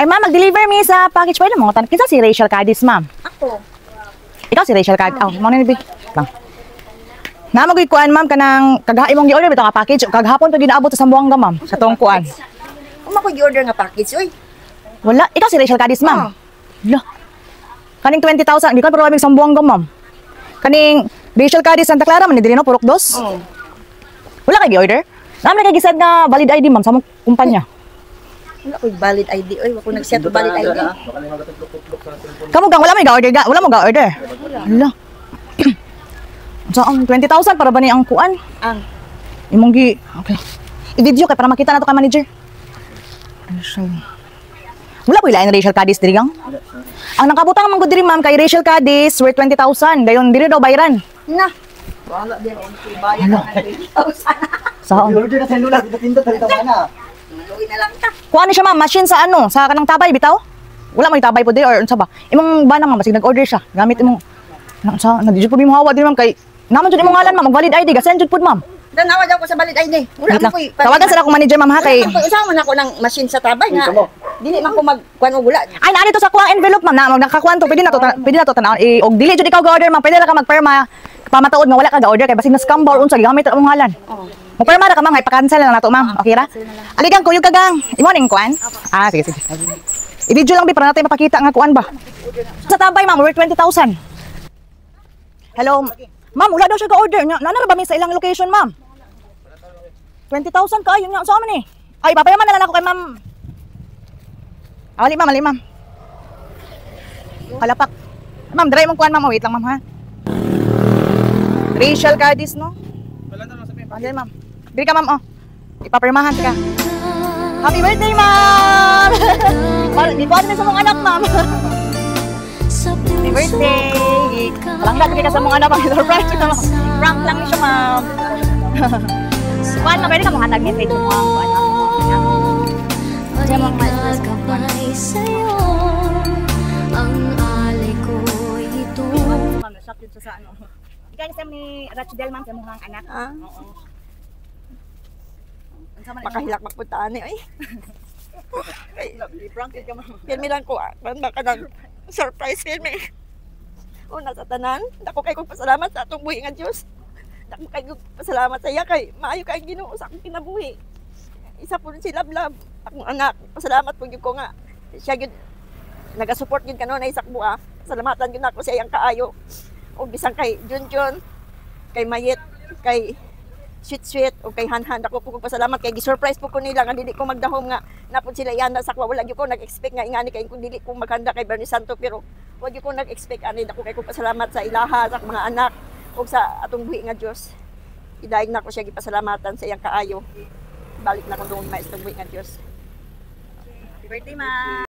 Ay, ma'am, mag-deliver me sa package. Pwede mo, kinsa si Rachel Cadiz, ma'am? Ako. Ikaw si Rachel Cadiz. Oh, mo na nibi. Lang. Namagay kuan, ma'am, kanang imong gi-order bitaw nga package. Kaghapon to ginaabot sa Sambuanga, ma'am. Sa tong kuan. Kung ako gi-order nga package, oy. Wala. Ikaw si Rachel Cadiz, ma'am. Wala. Kaning 20,000. Di ka pero aming Sambuanga, ma'am. Kaning Rachel Cadiz Santa Clara, man, dili no, Purok 2. Wala kay gi-order? Naman kay gisad nga valid ID, ma'am, sa mong kumpanya. Wala ko valid ID, oy. Wala ko nag-set valid ID. Kamu gang wala mo ga-order ga? Wala mo ga-order? Wala. So, 20,000 para ba ni ang kuan? Ang Imong gi. Okay. I-video kay para makita na to kay manager. Wala po ilain Rachel Cadiz diri gang. Ang nakabutang man gud diri ma'am kay Rachel Cadiz worth 20,000. Dayon diri daw bayaran. na. Wala din ang bayan ng 20,000. Saan? Order na sa lula, tinda talita na. Luwi na lang ta. Kuha ni siya ma'am, machine sa ano, sa kanang tabay bitaw? Wala mo tabay po diri or unsa ba? Imong bana ma'am, basig nag-order siya. Gamit imong sa nadijud po mo hawa diri ma'am kay naman jud imong ngalan ma'am, mag-valid ID ga send jud pud ma'am. Dan awa daw ko sa valid ID. Wala Wait man lang. koy. Tawagan sa akong manager ma'am ha kay Usama na ako ng machine sa tabay nga. Dili man ko magkuan og gula. ay naani to sa kuang envelope ma'am, na nakakuan to, pwede na to tanaw. Og dili jud ikaw ga-order ma'am, pwede ra ka magperma. Pamatuod nga wala ka ga-order kay basig na scam ba or unsa gigamit ra imong ngalan. Magperma ra ka ma'am, ay pa-cancel na nato ma'am. Okay ra? Aligang kuyog ka gang. Imo ning kuan? Ah, sige sige. I-video lang bi para natin mapakita nga kuan ba. Sa tabay ma'am, worth 20,000. Hello. Ma'am, wala daw siya ga-order. Nanara ba mi sa ilang location ma'am? 20,000 ka, yun nga, saan man eh. Ay, papayaman na lang ako kay ma'am. Ali ma'am. Kalapak. Ma'am, dry mong kuhan ma'am, wait lang ma'am ha. Rachel Cadiz, no? Andiyan ma'am. Bili ka ma'am, oh. Ipapirmahan ka. Happy birthday ma'am! Di ko sa mong anak ma'am. Happy birthday! Palangga ka sa mong anak ma'am. Surprise ka ma'am. Prank lang niya ma'am. Kuan na pwede ka mong hanag message mo ang kuan mo. Diyan mo magkakabay sa'yo ang alay ko ito. Ma'am, na-shock yun sa ano. Ikaw ni Rachel ma'am sa mong anak. Oo. Makahilak magpuntaan eh. I-prank ka ma'am. Filmi lang ko. Banda ka ng surprise filmi. Una sa tanan. Dako kay kong pasalamat sa atong buhi nga Diyos. Dako kay kong pasalamat sa iya kay maayo kay Ginoo sa akong kinabuhi. Isa po si Lablab, akong anak. Pasalamat po ko nga. Siya gyud naga-support gyud kanon ay sakbuha. Salamatan gyud nako sa iyang kaayo. O bisan kay Junjun, kay Mayet, kay Sweet o kay Hanhan, ako po pasalamat kay gi-surprise po ko nila nga dili ko magdahom nga napod sila ihanda sa kwa. Wala gyud ko nag-expect nga ingani kay kung dili ko maghanda kay Bernie Santo, pero wag gyud ko nag-expect ani dako kay ko pasalamat sa ilaha sa mga anak ug sa atong buhi nga Dios. Idaig na ko siya gipasalamatan sa iyang kaayo. Balik na ko doon maestro buhi nga Dios. Happy birthday ma'am.